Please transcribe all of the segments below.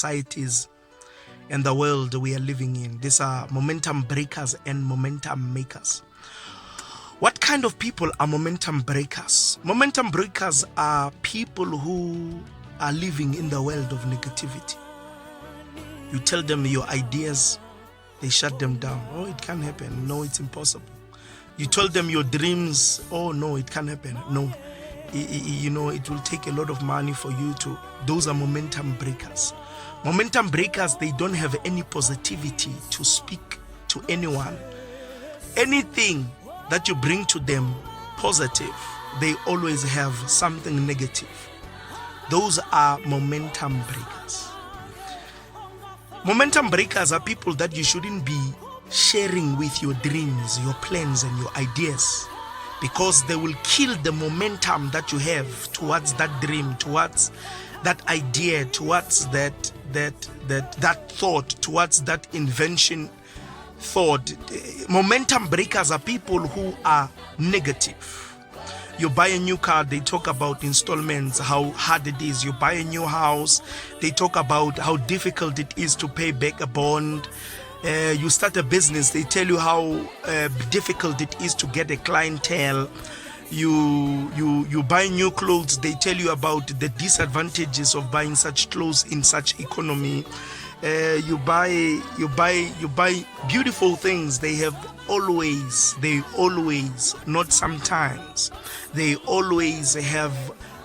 societies and the world we are living in. These are momentum breakers and momentum makers. What kind of people are momentum breakers? Momentum breakers are people who are living in the world of negativity. You tell them your ideas, they shut them down. Oh, it can't happen. No, it's impossible. You told them your dreams. Oh, no, it can't happen. No, it will take a lot of money for you to. Those are momentum breakers. Momentum breakers, they don't have any positivity to speak to anyone. Anything that you bring to them positive, they always have something negative. Those are momentum breakers. Momentum breakers are people that you shouldn't be sharing with your dreams, your plans, and your ideas, because they will kill the momentum that you have towards that dream, towards that idea, towards that thought, towards that invention thought. Momentum breakers are people who are negative. You buy a new car, they talk about installments, how hard it is. You buy a new house, they talk about how difficult it is to pay back a bond. You start a business, they tell you how difficult it is to get a clientele. You buy new clothes, they tell you about the disadvantages of buying such clothes in such economy. You buy beautiful things. They always, not sometimes, they always have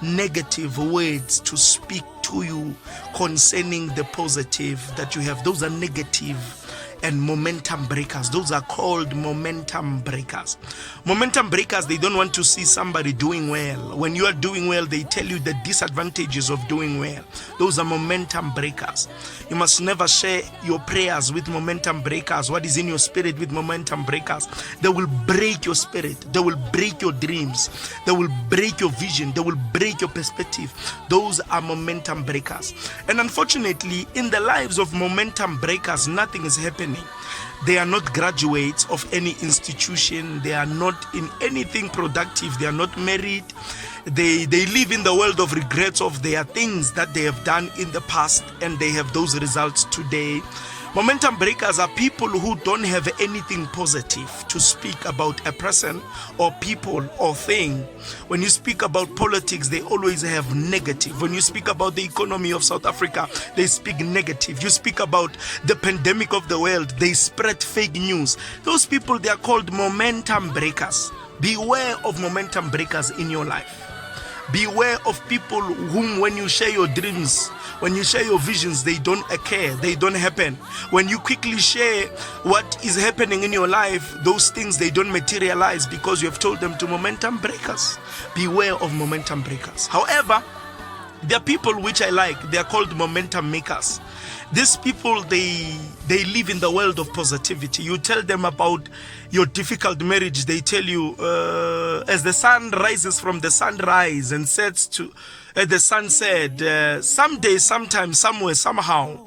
negative words to speak to you concerning the positive that you have. Those are negative and momentum breakers. Those are called momentum breakers. Momentum breakers, they don't want to see somebody doing well. When you are doing well, they tell you the disadvantages of doing well. Those are momentum breakers. You must never share your prayers with momentum breakers. What is in your spirit with momentum breakers? They will break your spirit. They will break your dreams. They will break your vision. They will break your perspective. Those are momentum breakers. And unfortunately, in the lives of momentum breakers, nothing is happening. They are not graduates of any institution. They are not in anything productive. They are not married. They live in the world of regrets of their things that they have done in the past, and they have those results today. Momentum breakers are people who don't have anything positive to speak about a person or people or thing. When you speak about politics, they always have negative. When you speak about the economy of South Africa, they speak negative. You speak about the pandemic of the world, they spread fake news. Those people, they are called momentum breakers. Beware of momentum breakers in your life. Beware of people whom, when you share your dreams, when you share your visions, they don't occur, they don't happen. When you quickly share what is happening in your life, those things, they don't materialize because you have told them to. Momentum breakers. Beware of momentum breakers. However, there are people which I like. They are called momentum makers. These people, they live in the world of positivity. You tell them about your difficult marriage, they tell you, as the sun rises from the sunrise and sets to the sunset, someday, sometime, somewhere, somehow,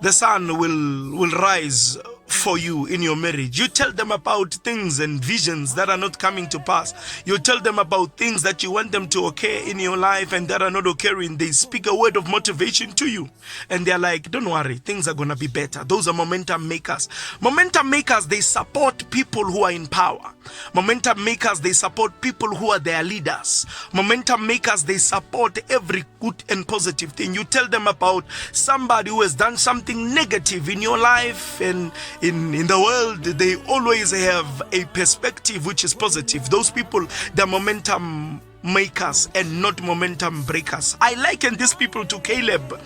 the sun will rise for you in your marriage. You tell them about things and visions that are not coming to pass. You tell them about things that you want them to occur in your life and that are not occurring. They speak a word of motivation to you and they're like, don't worry, things are gonna be better. Those are momentum makers. Momentum makers, they support people who are in power. Momentum makers, they support people who are their leaders. Momentum makers, they support every good and positive thing. You tell them about somebody who has done something negative in your life and in the world, they always have a perspective which is positive. Those people, they're momentum makers and not momentum breakers. I liken these people to Caleb.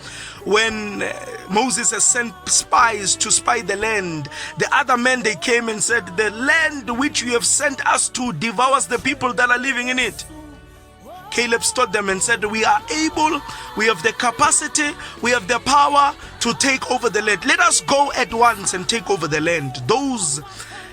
When Moses has sent spies to spy the land, the other men, they came and said, the land which you have sent us to devours the people that are living in it. Caleb stood them and said, we are able, we have the capacity, we have the power to take over the land. Let us go at once and take over the land.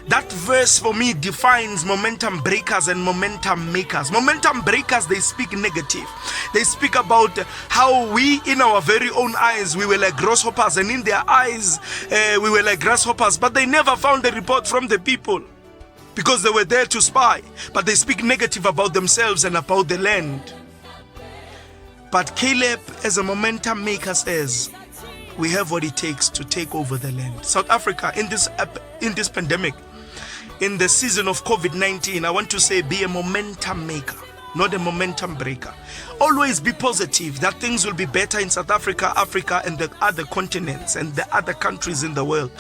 That verse for me defines momentum breakers and momentum makers. Momentum breakers, they speak negative. They speak about how we, in our very own eyes, we were like grasshoppers, and in their eyes, we were like grasshoppers, but they never found a report from the people, because they were there to spy, but they speak negative about themselves and about the land. But Caleb, as a momentum maker, says, We have what it takes to take over the land. South Africa, in this pandemic, in the season of COVID-19, I want to say, be a momentum maker, not a momentum breaker. Always be positive that things will be better in South Africa, Africa, and the other continents and the other countries in the world.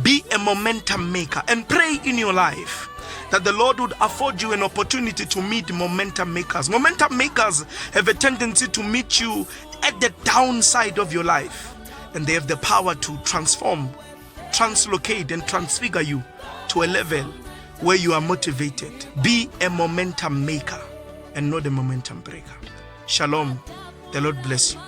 Be a momentum maker and pray in your life that the Lord would afford you an opportunity to meet momentum makers. Momentum makers have a tendency to meet you at the downside of your life, and they have the power to transform, translocate, and transfigure you to a level where you are motivated. Be a momentum maker and not a momentum breaker. Shalom. The Lord bless you.